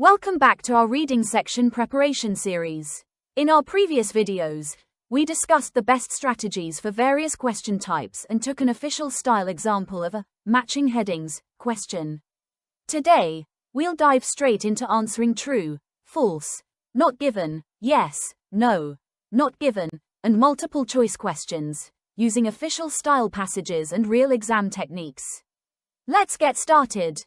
Welcome back to our reading section preparation series. In our previous videos, we discussed the best strategies for various question types and took an official style example of a matching headings question. Today, we'll dive straight into answering true, false, not given, yes, no, not given, and multiple choice questions, using official style passages and real exam techniques. Let's get started.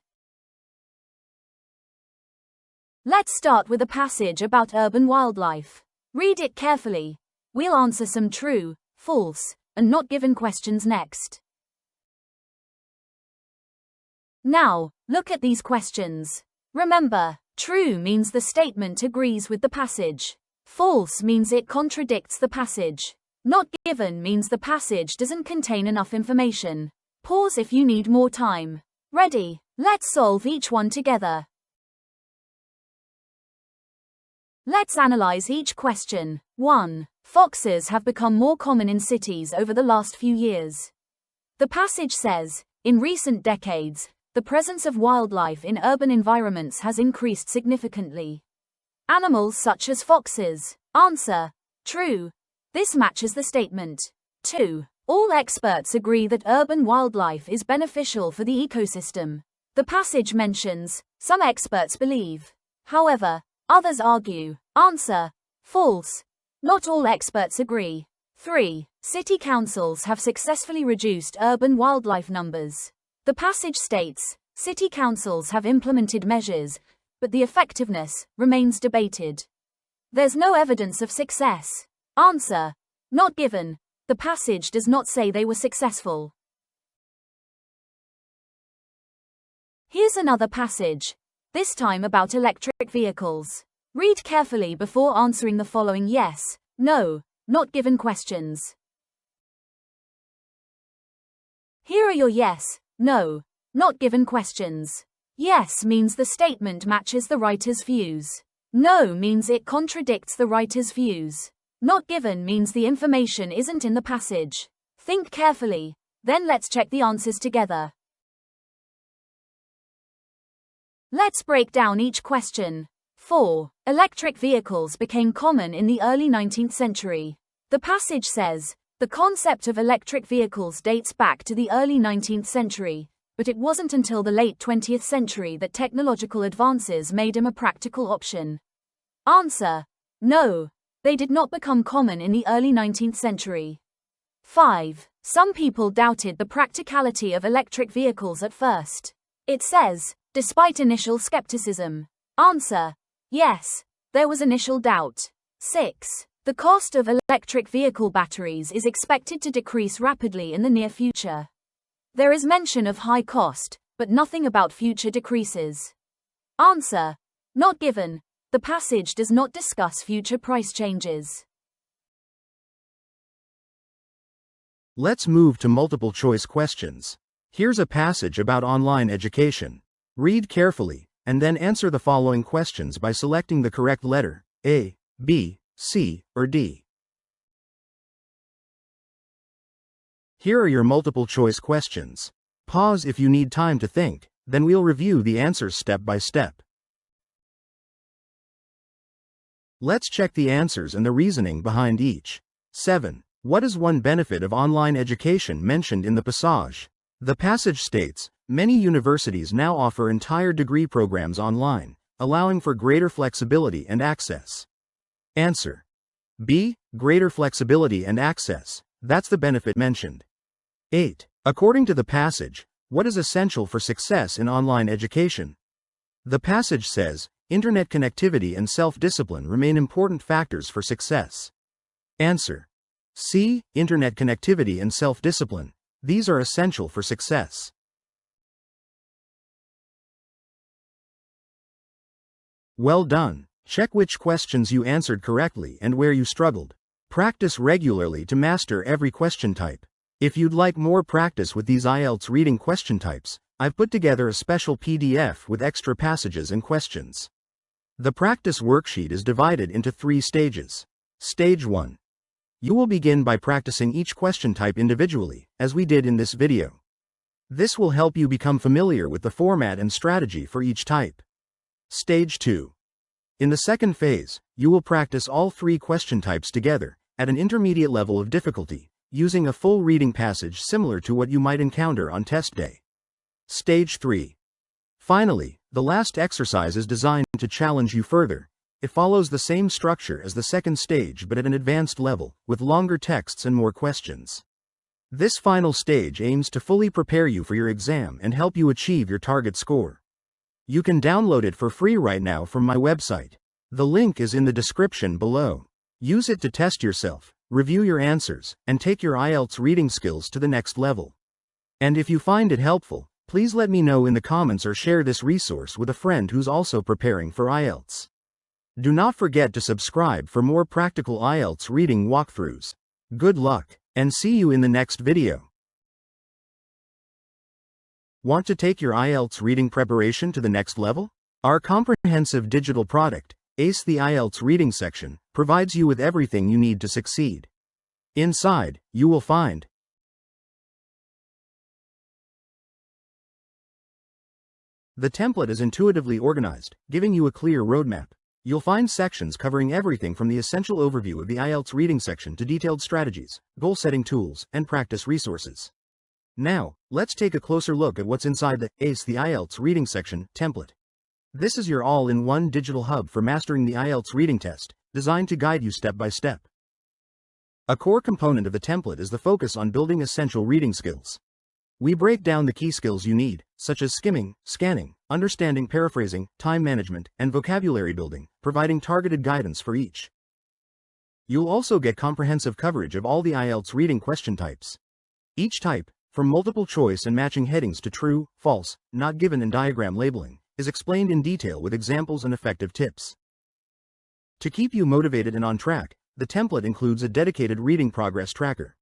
Let's start with a passage about urban wildlife. Read it carefully. We'll answer some true, false, and not given questions next. Now, look at these questions. Remember, true means the statement agrees with the passage. False means it contradicts the passage. Not given means the passage doesn't contain enough information. Pause if you need more time. Ready? Let's solve each one together. Let's analyze each question. 1. Foxes have become more common in cities over the last few years. The passage says, in recent decades, the presence of wildlife in urban environments has increased significantly. Animals such as foxes. Answer: true. This matches the statement. 2. All experts agree that urban wildlife is beneficial for the ecosystem. The passage mentions, some experts believe. However, others argue. Answer: false. Not all experts agree. 3. City councils have successfully reduced urban wildlife numbers. The passage states, city councils have implemented measures, but the effectiveness remains debated. There's no evidence of success. Answer: not given. The passage does not say they were successful. Here's another passage, this time about electric vehicles. Read carefully before answering the following yes, no, not given questions. Here are your yes, no, not given questions. Yes means the statement matches the writer's views. No means it contradicts the writer's views. Not given means the information isn't in the passage. Think carefully, then let's check the answers together. Let's break down each question. 4. Electric vehicles became common in the early 19th century. The passage says, the concept of electric vehicles dates back to the early 19th century, but it wasn't until the late 20th century that technological advances made them a practical option. Answer: no, they did not become common in the early 19th century. 5. Some people doubted the practicality of electric vehicles at first. It says, despite initial skepticism. Answer: yes, there was initial doubt. 6. The cost of electric vehicle batteries is expected to decrease rapidly in the near future. There is mention of high cost, but nothing about future decreases. Answer: not given. The passage does not discuss future price changes. Let's move to multiple choice questions. Here's a passage about online education. Read carefully, and then answer the following questions by selecting the correct letter, A, B, C, or D. Here are your multiple choice questions. Pause if you need time to think, then we'll review the answers step by step. Let's check the answers and the reasoning behind each. 7. What is one benefit of online education mentioned in the passage? The passage states, many universities now offer entire degree programs online, allowing for greater flexibility and access. Answer: B. Greater flexibility and access. That's the benefit mentioned. 8. According to the passage, what is essential for success in online education? The passage says, internet connectivity and self-discipline remain important factors for success. Answer: C. Internet connectivity and self-discipline. These are essential for success. Well done. Check which questions you answered correctly and where you struggled. Practice regularly to master every question type. If you'd like more practice with these IELTS reading question types, I've put together a special PDF with extra passages and questions. The practice worksheet is divided into 3 stages. Stage 1. You will begin by practicing each question type individually, as we did in this video. This will help you become familiar with the format and strategy for each type. Stage 2. In the second phase, you will practice all 3 question types together, at an intermediate level of difficulty, using a full reading passage similar to what you might encounter on test day. Stage 3. Finally, the last exercise is designed to challenge you further. It follows the same structure as the second stage but at an advanced level, with longer texts and more questions. This final stage aims to fully prepare you for your exam and help you achieve your target score. You can download it for free right now from my website. The link is in the description below. Use it to test yourself, review your answers, and take your IELTS reading skills to the next level. And if you find it helpful, please let me know in the comments or share this resource with a friend who's also preparing for IELTS. Do not forget to subscribe for more practical IELTS reading walkthroughs. Good luck, and see you in the next video. Want to take your IELTS reading preparation to the next level? Our comprehensive digital product, ACE the IELTS Reading section, provides you with everything you need to succeed. Inside, you will find the template is intuitively organized, giving you a clear roadmap. You'll find sections covering everything from the essential overview of the IELTS reading section to detailed strategies, goal-setting tools, and practice resources. Now, let's take a closer look at what's inside the ACE the IELTS Reading section template. This is your all-in-one digital hub for mastering the IELTS reading test, designed to guide you step by step. A core component of the template is the focus on building essential reading skills. We break down the key skills you need, such as skimming, scanning, understanding, paraphrasing, time management, and vocabulary building, providing targeted guidance for each. You'll also get comprehensive coverage of all the IELTS reading question types. Each type, from multiple choice and matching headings to true, false, not given and diagram labeling, is explained in detail with examples and effective tips. To keep you motivated and on track, the template includes a dedicated reading progress tracker.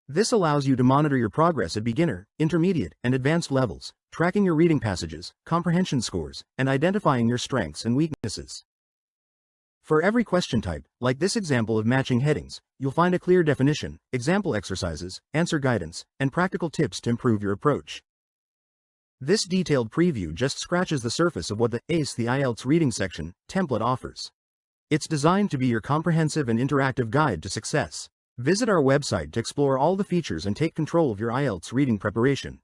This allows you to monitor your progress at beginner, intermediate, and advanced levels, tracking your reading passages, comprehension scores, and identifying your strengths and weaknesses. For every question type, like this example of matching headings, you'll find a clear definition, example exercises, answer guidance, and practical tips to improve your approach. This detailed preview just scratches the surface of what the ACE the IELTS Reading section template offers. It's designed to be your comprehensive and interactive guide to success. Visit our website to explore all the features and take control of your IELTS reading preparation.